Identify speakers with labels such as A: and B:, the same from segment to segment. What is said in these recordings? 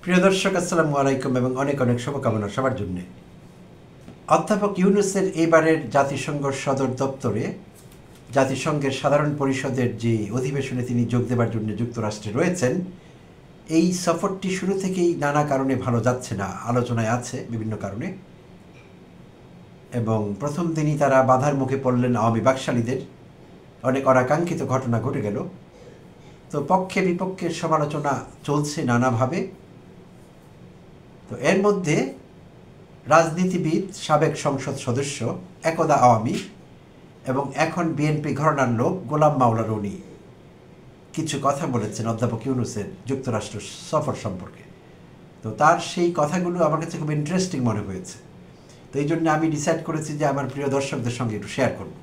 A: প্রিয় দর্শক, আসসালামু আলাইকুম এবং অনেক অনেক শুভকামনা সবার জন্য। অধ্যাপক ইউনূসের এবারের জাতিসংঘ সদর দপ্তরে জাতিসংঘের সাধারণ পরিষদের যে অধিবেশনে তিনি যোগ দেবার জন্য যুক্তরাষ্ট্রে রয়েছেন, এই সফরটি শুরু থেকেই নানা কারণে ভালো যাচ্ছে না, আলোচনায় আছে বিভিন্ন কারণে। এবং প্রথম দিনই তারা বাধার মুখে পড়লেন আওয়ামী বাকশালীদের, অনেক অনাকাঙ্ক্ষিত ঘটনা ঘটে গেল। তো পক্ষে বিপক্ষের সমালোচনা চলছে নানাভাবে। তো এর মধ্যে রাজনীতিবিদ, সাবেক সংসদ সদস্য, একদা আওয়ামী এবং এখন বিএনপি ঘরানার লোক গোলাম মাওলা রনি কিছু কথা বলেছেন অধ্যাপক ইউনূসের যুক্তরাষ্ট্র সফর সম্পর্কে। তো তার সেই কথাগুলো আমার কাছে খুব ইন্টারেস্টিং মনে হয়েছে। তো এই জন্য আমি ডিসাইড করেছি যে আমার প্রিয় দর্শকদের সঙ্গে একটু শেয়ার করব।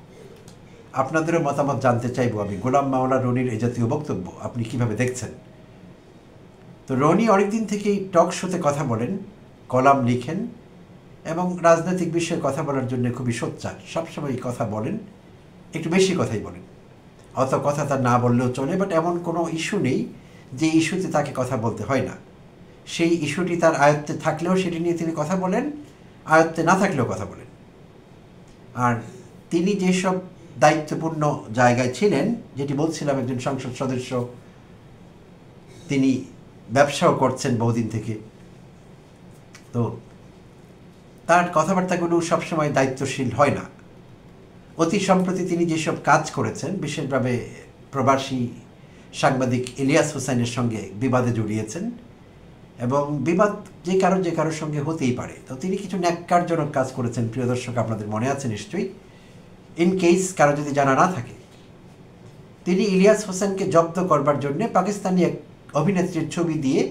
A: আপনাদেরও মতামত জানতে চাইব আমি গোলাম মাওলা রনির এই জাতীয় বক্তব্য আপনি কিভাবে দেখছেন। তো রনি অনেকদিন থেকেই টক শোতে কথা বলেন, কলাম লিখেন এবং রাজনৈতিক বিষয়ে কথা বলার জন্য খুবই সোচ্চার। সবসময় কথা বলেন, একটু বেশি কথাই বলেন। অত কথা তার না বললেও চলে, বাট এমন কোনো ইস্যু নেই যে ইস্যুতে তাকে কথা বলতে হয় না। সেই ইস্যুটি তার আয়ত্তে থাকলেও সেটি নিয়ে তিনি কথা বলেন, আয়ত্তে না থাকলেও কথা বলেন। আর তিনি যেসব দায়িত্বপূর্ণ জায়গায় ছিলেন, যেটি বলছিলাম একজন সংসদ সদস্য, তিনি ব্যবসাও করছেন বহুদিন থেকে, তো তার কথাবার্তাগুলো সবসময় দায়িত্বশীল হয় না। অতি সম্প্রতি তিনি যেসব কাজ করেছেন, বিশেষভাবে প্রবাসী সাংবাদিক ইলিয়াস হোসেনের সঙ্গে বিবাদে জড়িয়েছেন, এবং বিবাদ যে কারোর সঙ্গে হতেই পারে। তো তিনি কিছু ন্যাক্কারজনক কাজ করেছেন, প্রিয় দর্শক আপনাদের মনে আছে নিশ্চয়ই। ইন কেস কারো যদি জানা না থাকে, তিনি ইলিয়াস হোসেনকে জব্দ করবার জন্যে পাকিস্তানি এক অভিনেত্রীর ছবি দিয়ে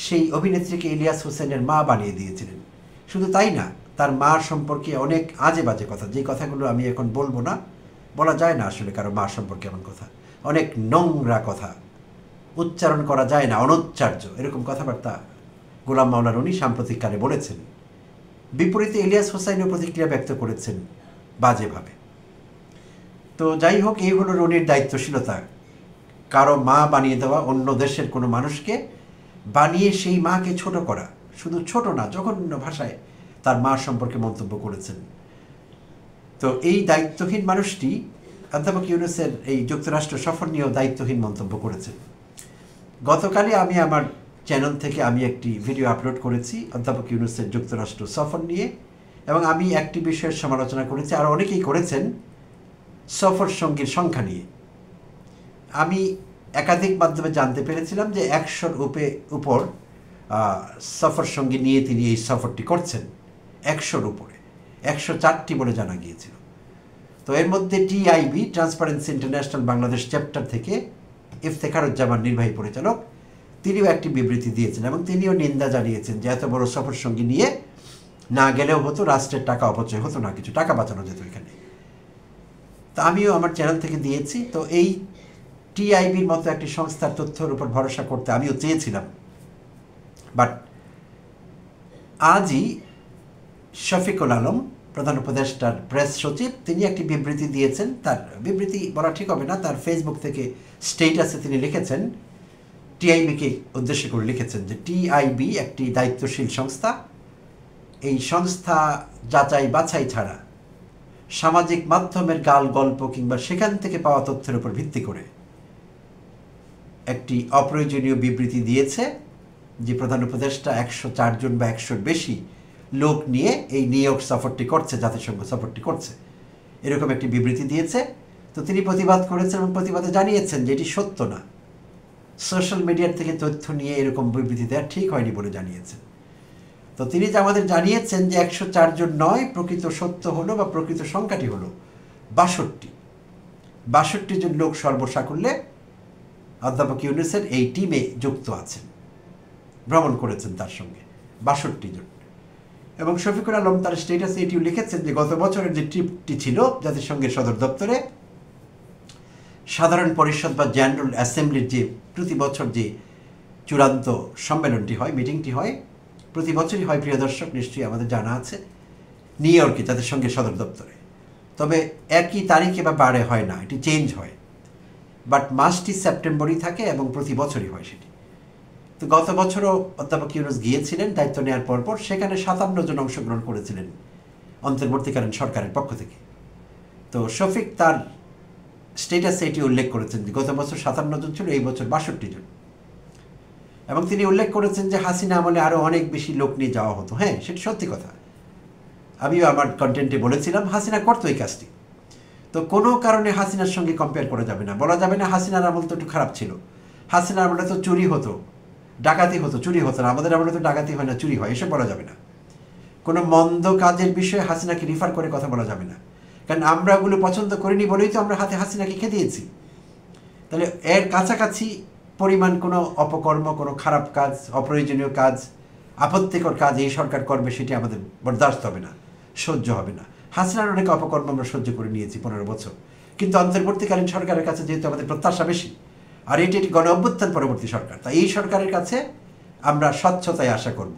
A: সেই অভিনেত্রীকে ইলিয়াস হোসেনের মা বানিয়ে দিয়েছিলেন। শুধু তাই না, তার মা সম্পর্কে অনেক আজে বাজে কথা, যে কথাগুলো আমি এখন বলবো না, বলা যায় না আসলে কারো মা সম্পর্কে এমন কথা, অনেক নোংরা কথা, উচ্চারণ করা যায় না, অনুচ্চার্য, এরকম কথাবার্তা গোলাম মাওলা রনি সাম্প্রতিককালে বলেছেন। বিপরীতে ইলিয়াস হোসেনও প্রতিক্রিয়া ব্যক্ত করেছেন বাজেভাবে। তো যাই হোক, এই হলো রনির দায়িত্বশীলতা। কারো মা বানিয়ে দেওয়া, অন্য দেশের কোনো মানুষকে বানিয়ে সেই মাকে ছোট করা, শুধু ছোট না, জঘন্য ভাষায় তার মা সম্পর্কে মন্তব্য করেছেন। তো এই দায়িত্বহীন মানুষটি অধ্যাপক ইউনূসের এই যুক্তরাষ্ট্র সফর নিয়েও দায়িত্বহীন মন্তব্য করেছেন। গতকালই আমি আমার চ্যানেল থেকে একটি ভিডিও আপলোড করেছি অধ্যাপক ইউনূসের যুক্তরাষ্ট্র সফর নিয়ে, এবং আমি একটি বিষয়ের সমালোচনা করেছি, আর অনেকেই করেছেন সফর সঙ্গীর সংখ্যা নিয়ে। আমি একাধিক মাধ্যমে জানতে পেরেছিলাম যে 100-র উপর সফর সঙ্গী নিয়ে তিনি এই সফরটি করছেন। 100-র উপরে, 104টি বলে জানা গিয়েছিল। তো এর মধ্যে TIB, transparency international Bangladesh chapter থেকে ইফতেখারুজ্জামান নির্বাহী পরিচালক, তিনিও একটি বিবৃতি দিয়েছেন এবং তিনিও নিন্দা জানিয়েছেন যে এত বড় সফর সঙ্গী নিয়ে না গেলেও হতো, রাষ্ট্রের টাকা অপচয় হতো না, কিছু টাকা বাঁচানো যেত এখানে। তা আমিও আমার চ্যানেল থেকে দিয়েছি। তো এই টিআইবির মতো একটি সংস্থার তথ্যের উপর ভরসা করতে আমিও চেয়েছিলাম, বাট আজই শফিকুল আলম, প্রধান উপদেষ্টার প্রেস সচিব, তিনি একটি বিবৃতি দিয়েছেন। তার বিবৃতি বলা ঠিক হবে না, তার ফেসবুক থেকে স্টেটাসে তিনি লিখেছেন, টিআইবিকে উদ্দেশ্য করে লিখেছেন যে টিআইবি একটি দায়িত্বশীল সংস্থা। এই সংস্থা যাচাই বাছাই ছাড়া সামাজিক মাধ্যমের গাল গল্প কিংবা সেখান থেকে পাওয়া তথ্যের উপর ভিত্তি করে একটি অপ্রয়োজনীয় বিবৃতি দিয়েছে যে প্রধান উপদেষ্টা 104 জন বা 100-র বেশি লোক নিয়ে এই নিউ ইয়র্ক সফরটি করছে, জাতিসংঘ সফরটি করছে, এরকম একটি বিবৃতি দিয়েছে। তো তিনি প্রতিবাদ করেছেন এবং প্রতিবাদে জানিয়েছেন যে এটি সত্য না, সোশ্যাল মিডিয়ার থেকে তথ্য নিয়ে এরকম বিবৃতি দেওয়া ঠিক হয়নি বলে জানিয়েছেন। তো তিনি যে আমাদের জানিয়েছেন যে 104 জন নয়, প্রকৃত সত্য হলো বা প্রকৃত সংখ্যাটি হলো 62 জন লোক সর্বসাকুল্যে অধ্যাপক ইউনূসের এই টিমে যুক্ত আছেন, ভ্রমণ করেছেন তার সঙ্গে 62 জন। এবং শফিকুল আলম তার স্টেটাসে এটিও লিখেছেন যে গত বছরের যে ট্রিপটি ছিল জাতিসংঘের সদর দপ্তরে, সাধারণ পরিষদ বা জেনারেল অ্যাসেম্বলির যে প্রতি বছর যে চূড়ান্ত সম্মেলনটি হয়, মিটিংটি হয়, প্রতি বছরই হয়, প্রিয় দর্শক নিশ্চয়ই আমাদের জানা আছে, নিউ ইয়র্কে জাতিসংঘের সদর দপ্তরে। তবে একই তারিখে বা বারে হয় না, এটি চেঞ্জ হয়, বাট মাসটি সেপ্টেম্বরই থাকে এবং প্রতি বছরই হয় সেটি। তো গত বছরও অধ্যাপক ইউনূস গিয়েছিলেন দায়িত্ব নেওয়ার পরপর, সেখানে 57 জন অংশগ্রহণ করেছিলেন অন্তর্বর্তীকালীন সরকারের পক্ষ থেকে। তো শফিক তার স্টেটাসে এটি উল্লেখ করেছেন যে গত বছর 57 জন ছিল, এই বছর 62 জন। এবং তিনি উল্লেখ করেছেন যে হাসিনা আমলে আরও অনেক বেশি লোক নিয়ে যাওয়া হতো। হ্যাঁ, সেটা সত্যি কথা। আমিও আমার কন্টেন্টে বলেছিলাম হাসিনা করতো এই কাজটি। তো কোনো কারণে হাসিনার সঙ্গে কম্পেয়ার করা যাবে না, বলা যাবে না হাসিনার আমল তো একটু খারাপ ছিল, হাসিনার আমলে তো চুরি হতো, ডাকাতি হতো, চুরি হতো না, আমাদের আমলে তো ডাকাতি হয় না, চুরি হয়, এসব বলা যাবে না। কোনো মন্দ কাজের বিষয়ে হাসিনাকে রিফার করে কথা বলা যাবে না, কারণ আমরা ওগুলো পছন্দ করিনি বলেই তো আমরা হাতে হাসিনাকে খেয়ে দিয়েছি। তাহলে এর কাছাকাছি পরিমাণ কোনো অপকর্ম, কোনো খারাপ কাজ, অপ্রয়োজনীয় কাজ, আপত্তিকর কাজ এই সরকার করবে সেটি আমাদের বরদাস্ত হবে না, সহ্য হবে না। হাসিনার অনেক অপকর্ম আমরা সহ্য করে নিয়েছি 15 বছর, কিন্তু অন্তর্বর্তীকালীন সরকারের কাছে যেহেতু আমাদের প্রত্যাশা বেশি, আর এটি একটি গণ অভ্যুত্থান পরবর্তী সরকার, তাই এই সরকারের কাছে আমরা স্বচ্ছতায় আশা করব,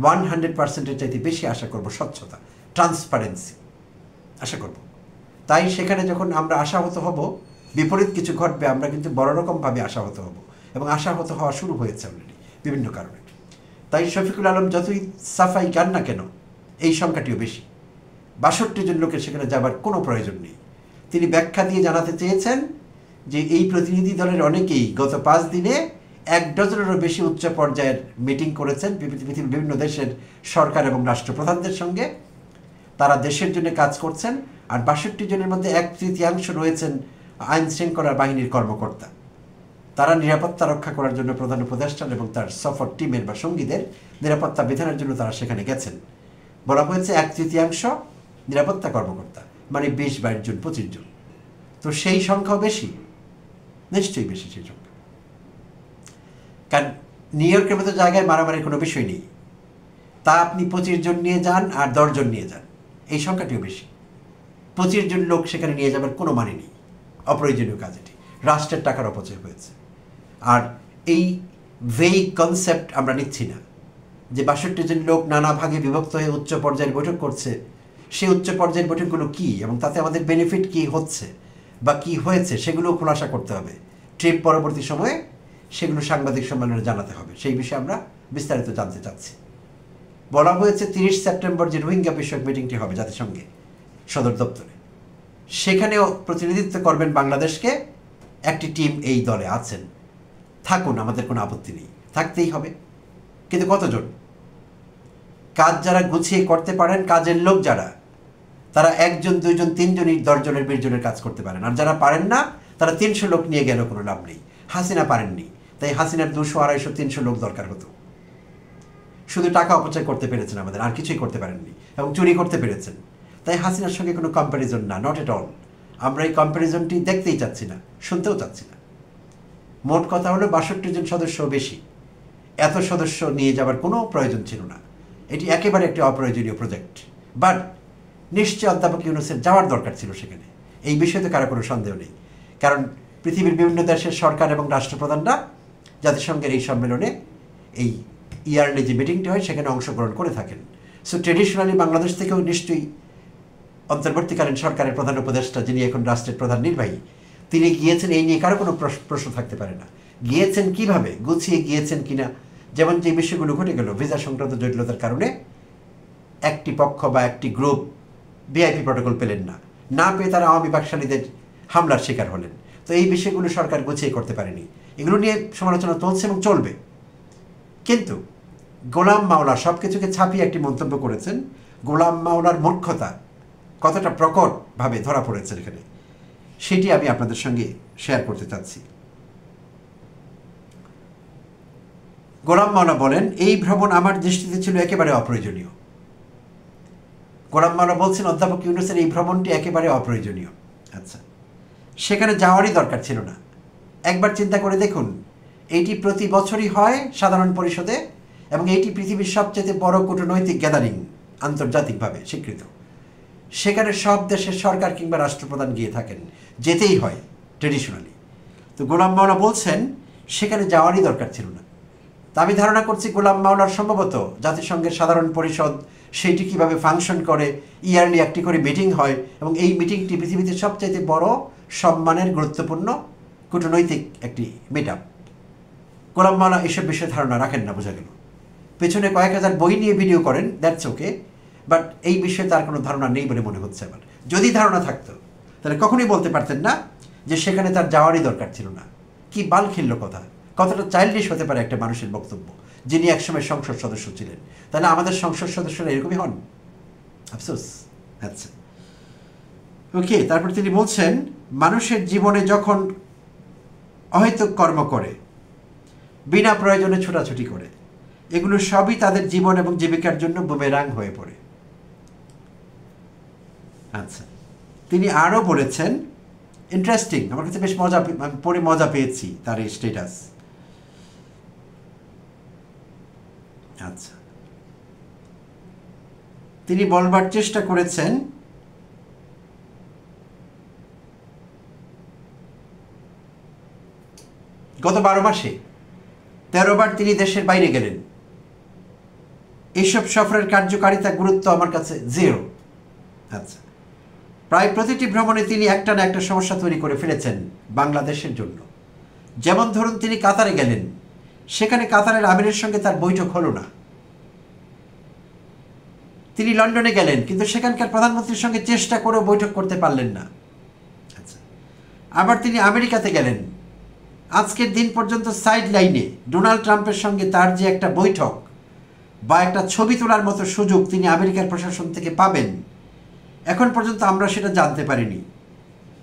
A: 100%-এর চাইতে বেশি আশা করব, স্বচ্ছতা, ট্রান্সপারেন্সি আশা করব। তাই সেখানে যখন আমরা আশাহত হব, বিপরীত কিছু ঘটবে, আমরা কিন্তু বড় রকমভাবে আশাহত হব, এবং আশাহত হওয়া শুরু হয়েছে অলরেডি বিভিন্ন কারণে। তাই শফিকুল আলম যতই সাফাই গান না কেন, এই সংখ্যাটিও বেশি। 62 জন লোকের সেখানে যাবার কোনো প্রয়োজন নেই। তিনি ব্যাখ্যা দিয়ে জানাতে চেয়েছেন যে এই প্রতিনিধি দলের অনেকেই গত 5 দিনে 1 ডজনেরও বেশি উচ্চ পর্যায়ের মিটিং করেছেন পৃথিবীর বিভিন্ন দেশের সরকার এবং রাষ্ট্রপ্রধানদের সঙ্গে। তারা দেশের জন্য কাজ করছেন, আর 62 জনের মধ্যে 1/3 রয়েছেন আইন শৃঙ্খলা বাহিনীর কর্মকর্তা। তারা নিরাপত্তা রক্ষা করার জন্য প্রধান উপদেষ্টার এবং তার সফর টিমের বা সঙ্গীদের নিরাপত্তা বিধানের জন্য তারা সেখানে গেছেন। বলা হয়েছে 1/3 নিরাপত্তা কর্মকর্তা, মানে 20-22 জন, 25 জন। তো সেই সংখ্যাও বেশি, নিশ্চয়ই বেশি সেই সংখ্যা। কারণ নিউ ইয়র্কের মতো জায়গায় মারামারির কোনো বিষয় নেই, তা আপনি 25 জন নিয়ে যান আর 10 জন নিয়ে যান, এই সংখ্যাটিও বেশি। 25 জন লোক সেখানে নিয়ে যাবার কোনো মানে নেই, অপ্রয়োজনীয় কাজ এটি, রাষ্ট্রের টাকার অপচয় হয়েছে। আর এই ভেইগ কনসেপ্ট আমরা নিচ্ছি না যে 62 জন লোক নানা ভাগে বিভক্ত হয়ে উচ্চ পর্যায়ের বৈঠক করছে, সেই উচ্চ পর্যায়ের বৈঠকগুলো কী এবং তাতে আমাদের বেনিফিট কী হচ্ছে বা কী হয়েছে সেগুলো খোলাসা করতে হবে। ট্রিপ পরবর্তী সময়ে সেগুলো সাংবাদিক সম্মেলনে জানাতে হবে, সেই বিষয়ে আমরা বিস্তারিত জানতে চাচ্ছি। বলা হয়েছে 30 সেপ্টেম্বর যে রোহিঙ্গা বিষয়ক মিটিংটি হবে জাতিসংঘে সদর দপ্তরে, সেখানেও প্রতিনিধিত্ব করবেন বাংলাদেশকে একটি টিম, এই দলে আছেন, থাকুন, আমাদের কোনো আপত্তি নেই, থাকতেই হবে। কিন্তু কতজন? কাজ যারা গুছিয়ে করতে পারেন, কাজের লোক যারা, তারা 1 জন 2 জন 3 জনই 10 জনের 20 জনের কাজ করতে পারেন। আর যারা পারেন না তারা 300 লোক নিয়ে গেলেও কোনো লাভ নেই। হাসিনা পারেননি, তাই হাসিনার 200, 250, 300 লোক দরকার হতো। শুধু টাকা অপচয় করতে পেরেছেন আমাদের, আর কিছুই করতে পারেননি, এবং চুরি করতে পেরেছেন। তাই হাসিনার সঙ্গে কোনো কম্প্যারিজন না, নট এট অল। আমরা এই কম্প্যারিজনটি দেখতেই চাচ্ছি না, শুনতেও চাচ্ছি না। মোট কথা হলো 62 জন সদস্য বেশি, এত সদস্য নিয়ে যাবার কোনো প্রয়োজন ছিল না। এটি একেবারে একটি অপ্রয়োজনীয় প্রজেক্ট। বাট নিশ্চয় অধ্যাপক ইউনূসের যাওয়ার দরকার ছিল সেখানে, এই বিষয়ে তো কারো কোনো সন্দেহ নেই। কারণ পৃথিবীর বিভিন্ন দেশের সরকার এবং রাষ্ট্রপ্রধানরা জাতিসংঘের এই সম্মেলনে, এই ইয়ারলি যে মিটিংটি হয় সেখানে অংশগ্রহণ করে থাকেন। সো ট্রেডিশনালি বাংলাদেশ থেকেও নিশ্চয়ই অন্তর্বর্তীকালীন সরকারের প্রধান উপদেষ্টা, যিনি এখন রাষ্ট্রের প্রধান নির্বাহী, তিনি গিয়েছেন, এই নিয়ে কারো কোনো প্রশ্ন থাকতে পারে না। গিয়েছেন কিভাবে, গুছিয়ে গিয়েছেন কিনা, যেমন যে বিষয়গুলো ঘটে গেল ভিসা সংক্রান্ত জটিলতার কারণে একটি পক্ষ বা একটি গ্রুপ ভিআইপি প্রটোকল পেলেন না, না পেয়ে তারা আওয়ামী বাকশালীদের হামলার শিকার হলেন। তো এই বিষয়গুলো সরকার গুছিয়ে করতে পারেনি, এগুলো নিয়ে সমালোচনা চলছে এবং চলবে। কিন্তু গোলাম মাওলা সব কিছুকে ছাপিয়ে একটি মন্তব্য করেছেন। গোলাম মাওলার মূর্খতা কতটা প্রকটভাবে ধরা পড়েছে এখানে, সেটি আমি আপনাদের সঙ্গে শেয়ার করতে চাচ্ছি। গোলাম মাওলা বলেন, এই ভ্রমণ আমার দৃষ্টিতে ছিল একেবারে অপ্রয়োজনীয়। গোলাম মাওলা বলছেন অধ্যাপক ইউনূসের এই ভ্রমণটি একেবারে অপ্রয়োজনীয়। আচ্ছা, সেখানে যাওয়ারই দরকার ছিল না। একবার চিন্তা করে দেখুন, এইটি প্রতি বছরই হয় সাধারণ পরিষদে, এবং এইটি পৃথিবীর সবচেয়ে বড় কূটনৈতিক গ্যাদারিং, আন্তর্জাতিকভাবে স্বীকৃত। সেখানে সব দেশের সরকার কিংবা রাষ্ট্রপ্রধান গিয়ে থাকেন, যেতেই হয় ট্রেডিশনালি। তো গোলাম মাওলা বলছেন সেখানে যাওয়ারই দরকার ছিল না। তা আমি ধারণা করছি গোলাম মাওলার সম্ভবত জাতিসংঘের সাধারণ পরিষদ সেইটি কীভাবে ফাংশন করে, ইয়ারলি একটি করে মিটিং হয়, এবং এই মিটিংটি পৃথিবীতে সবচাইতে বড়, সম্মানের, গুরুত্বপূর্ণ কূটনৈতিক একটি মিট আপ। গোলাম মাওলা এসব বিষয়ে ধারণা রাখেন না, বোঝা গেল। পেছনে কয়েক হাজার বই নিয়ে ভিডিও করেন, দ্যাটস ওকে, বাট এই বিষয়ে তার কোনো ধারণা নেই বলে মনে হচ্ছে আমার। যদি ধারণা থাকতো তাহলে কখনোই বলতে পারতেন না যে সেখানে তার যাওয়ারই দরকার ছিল না। কি বাল খিল্ল কথা, কতটা চাইল্ডিশ হতে পারে একটা মানুষের বক্তব্য, যিনি একসময় সংসদ সদস্য ছিলেন। তাহলে আমাদের সংসদ সদস্যরা এরকমই হন, আফসোস। আচ্ছা, ওকে। তারপর তিনি বলছেন, মানুষের জীবনে যখন অহেতুক কর্ম করে, বিনা প্রয়োজনে ছোটাছুটি করে, এগুলো সবই তাদের জীবন এবং জীবিকার জন্য বুমেরাং হয়ে পড়ে। আচ্ছা, তিনি আরও বলেছেন, ইন্টারেস্টিং, আমার কাছে বেশ পড়ে মজা পেয়েছি তার এই স্টেটাস। আচ্ছা, তিনি বলবার চেষ্টা করেছেন গত 12 মাসে 13 বার তিনি দেশের বাইরে গেলেন। এইসব সফরের কার্যকারিতা গুরুত্ব আমার কাছে 0। আচ্ছা, প্রায় প্রতিটি ভ্রমণে তিনি একটা না একটা সমস্যা তৈরি করে ফেলেছেন বাংলাদেশের জন্য। যেমন ধরুন, তিনি কাতারে গেলেন, সেখানে কাতারের আমিরের সঙ্গে তার বৈঠক হলো না। তিনি লন্ডনে গেলেন, কিন্তু সেখানকার প্রধানমন্ত্রীর সঙ্গে চেষ্টা করেও বৈঠক করতে পারলেন না। আচ্ছা, আবার তিনি আমেরিকাতে গেলেন, আজকের দিন পর্যন্ত সাইড লাইনে ডোনাল্ড ট্রাম্পের সঙ্গে তার যে একটা বৈঠক বা একটা ছবি তোলার মতো সুযোগ তিনি আমেরিকার প্রশাসন থেকে পাবেন, এখন পর্যন্ত আমরা সেটা জানতে পারিনি।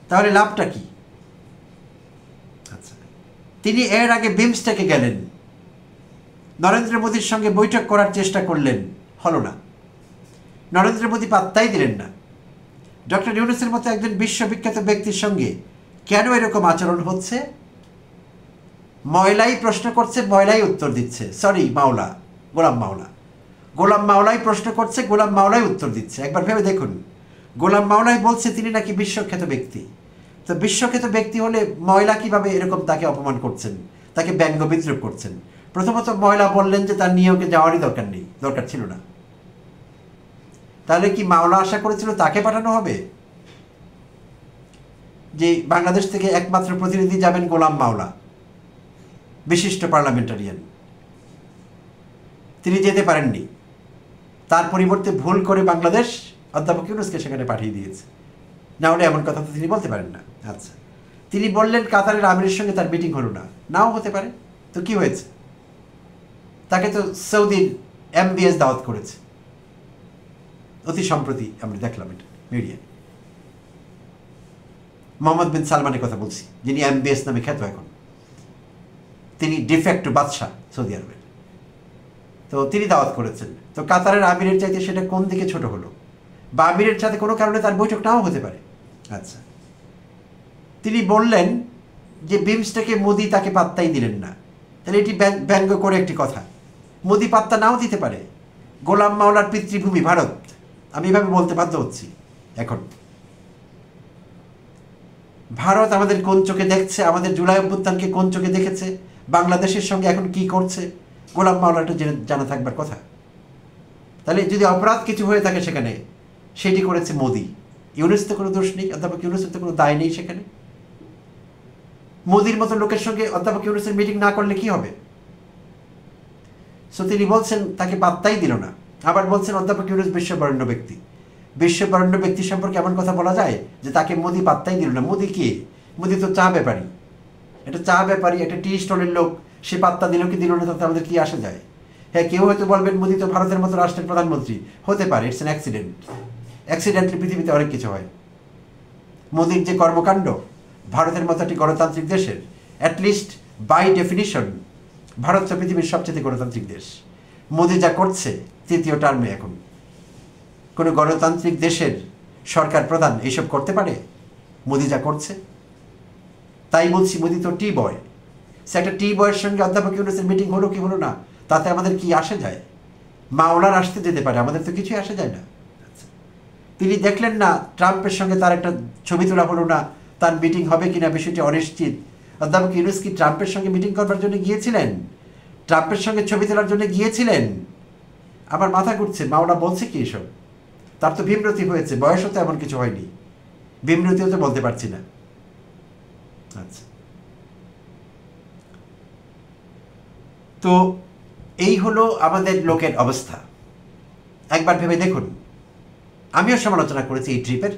A: তাহলে লাভটা কি? আচ্ছা, তিনি এর আগে বিমস্টেকে গেলেন, নরেন্দ্র মোদীর সঙ্গে বৈঠক করার চেষ্টা করলেন, হলো না। নরেন্দ্র মোদী পাত্তাই দিলেন না। ডক্টর ইউনূসের মতো একজন বিশ্ববিখ্যাত ব্যক্তির সঙ্গে কেন এরকম আচরণ হচ্ছে? ময়লাই প্রশ্ন করছে, ময়লাই উত্তর দিচ্ছে। সরি, মাওলা, গোলাম মাওলা। গোলাম মাওলাই প্রশ্ন করছে, গোলাম মাওলাই উত্তর দিচ্ছে। একবার ভেবে দেখুন, গোলাম মাওলাই বলছে তিনি নাকি বিশ্বখ্যাত ব্যক্তি। তো বিশ্বখ্যাত ব্যক্তি হলে ময়লা কিভাবে এরকম তাকে অপমান করছেন, তাকে ব্যঙ্গ বিদ্রুপ করছেন? প্রথমত ময়লা বললেন যে তার নিয়োগে যাওয়ারই দরকার ছিল না। তাহলে কি মাওলা আশা করেছিল তাকে পাঠানো হবে? যে বাংলাদেশ থেকে একমাত্র প্রতিনিধি যাবেন গোলাম মাওলা, বিশিষ্ট পার্লামেন্টারিয়ান, তিনি যেতে পারেননি। তার পরিবর্তে ভুল করে বাংলাদেশ অধ্যাপক ইউনূসকে সেখানে পাঠিয়ে দিয়েছে। না হলে এমন কথা তো তিনি বলতে পারেন না। আচ্ছা, তিনি বললেন কাতারের আমিরের সঙ্গে তার মিটিং হলো না, নাও হতে পারে। তো কি হয়েছে? তাকে তো সৌদির MBS দাওয়াত করেছে, অতি সম্প্রতি আমরা দেখলাম এটা মিডিয়ায়। মোহাম্মদ বিন সালমানের কথা বলছি, যিনি MBS নামে খ্যাত এখন। তিনি ডিফ্যাক্টো বাদশাহ সৌদি আরবের। তো তিনি দাওয়াত করেছেন। তো কাতারের আমিরের চাইতে সেটা কোন দিকে ছোট হলো? বা আমিরের সাথে কোনো কারণে তার বৈঠক নাও হতে পারে। আচ্ছা, তিনি বললেন যে বিমস্টেকে মোদি তাকে পাত্তাই দিলেন না। তাহলে এটি ব্যঙ্গ করে একটি কথা। মোদি পাত্তা নাও দিতে পারে। গোলাম মাওলার পিতৃভূমি ভারত, আমি এভাবে বলতে বাধ্য হচ্ছি। এখন ভারত আমাদের কোন চোখে দেখছে, আমাদের জুলাই অভ্যুত্থানকে কোন চোখে দেখেছে, বাংলাদেশের সঙ্গে এখন কি করছে, গোলাম মাওলাটা জানা থাকবার কথা। তাহলে যদি অপরাধ কিছু হয়ে থাকে সেখানে, সেটি করেছে মোদি। ইউনূস তো কোনো দোষ নেই, অধ্যাপক ইউনূসের তো কোনো দায় নেই সেখানে। মোদির মতো লোকের সঙ্গে অধ্যাপক ইউনূসের মিটিং না করলে কি হবে? সো তিনি বলছেন তাকে পাত্তাই দিল না। আবার বলছেন অধ্যাপক ইউনূস বিশ্ববরেণ্য ব্যক্তি। বিশ্ববরেণ্য ব্যক্তি সম্পর্কে এমন কথা বলা যায় যে তাকে মোদি পাত্তাই দিল না? মোদি কে? মোদি তো চা ব্যাপারী। এটা চা ব্যাপারী, একটা টি স্টলের লোক, সে পাত্তা দিল কি দিল না তাতে আমাদের কি আসে যায়? হ্যাঁ, কেউ হয়তো বলবেন মোদি তো ভারতের মতো রাষ্ট্রের প্রধানমন্ত্রী, হতে পারে, ইটস অ্যান অ্যাক্সিডেন্ট। অ্যাক্সিডেন্টলি পৃথিবীতে অনেক কিছু হয়। মোদির যে কর্মকাণ্ড ভারতের মতো একটি গণতান্ত্রিক দেশের, অ্যাটলিস্ট বাই ডেফিনিশন ভারত তো পৃথিবীর সবচেয়ে গণতান্ত্রিক দেশ। মোদি যা করছে 3য় টার্মে, এখন কোনো গণতান্ত্রিক দেশের সরকার প্রধান এইসব করতে পারে? মোদি যা করছে, তাই বলছি মোদি তো টি বয়। সে একটা টি বয়ের সঙ্গে অধ্যাপক ইউনূসের মিটিং হলো কি হলো না, তাতে আমাদের কি আসে যায়? মাওলার আসতে যেতে পারে, আমাদের তো কিছুই আসে যায় না। তিনি দেখলেন না ট্রাম্পের সঙ্গে তার একটা ছবি তোলা হলো না, তার মিটিং হবে কিনা বিষয়টি অনিশ্চিত। অধ্যাপক ইউনূস কি ট্রাম্পের সঙ্গে মিটিং করবার জন্য গিয়েছিলেন? ট্রাম্পের সঙ্গে ছবি তোলার জন্য গিয়েছিলেন? আমার মাথা ঘুরছে, মাওলা বলছে কি এসব? তার তো ভীমরতি হয়েছে, বয়সও তো এমন কিছু হয়নি, ভীমরতিও তো বলতে পারছি না। আচ্ছা, তো এই হলো আমাদের লোকের অবস্থা। একবার ভেবে দেখুন, আমিও সমালোচনা করেছি এই ট্রিপের।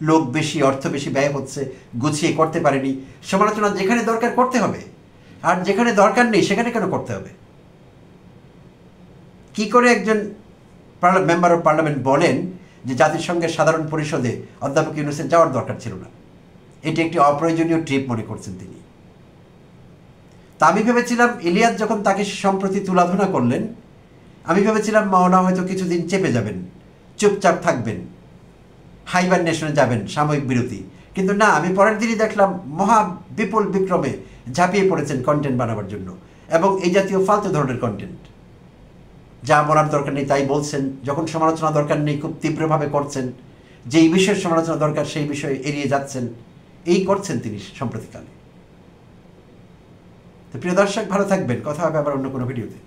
A: লোক বেশি, অর্থ বেশি ব্যয় হচ্ছে, গুছিয়ে করতে পারেনি। সমালোচনা যেখানে দরকার করতে হবে, আর যেখানে দরকার নেই সেখানে কেন করতে হবে? কি করে একজন মেম্বার অফ পার্লামেন্ট বলেন যে জাতিসংঘের সাধারণ পরিষদে অধ্যাপক ইউনূসের যাওয়ার দরকার ছিল না, এটি একটি অপ্রয়োজনীয় ট্রিপ মনে করছেন তিনি। তা আমি ভেবেছিলাম ইলিয়াস যখন তাকে সম্প্রতি তুলাধনা করলেন, আমি ভেবেছিলাম মাওনা হয়তো কিছুদিন চেপে যাবেন, চুপচাপ থাকবেন, হাইবারনেশনে যাবেন, সাময়িক বিরতি। কিন্তু না, আমি পরের দিনই দেখলাম মহা বিপুল বিক্রমে ঝাঁপিয়ে পড়েছেন কন্টেন্ট বানাবার জন্য, এবং এই জাতীয় ফালতু ধরনের কন্টেন্ট। যা বলার দরকার নেই তাই বলছেন, যখন সমালোচনা দরকার নেই খুব তীব্রভাবে করছেন, যেই বিষয়ের সমালোচনা দরকার সেই বিষয়ে এড়িয়ে যাচ্ছেন। এই করছেন তিনি সম্প্রতিকালে। তো প্রিয় দর্শক, ভালো থাকবেন, কথা হবে আবার অন্য কোনো ভিডিওতে।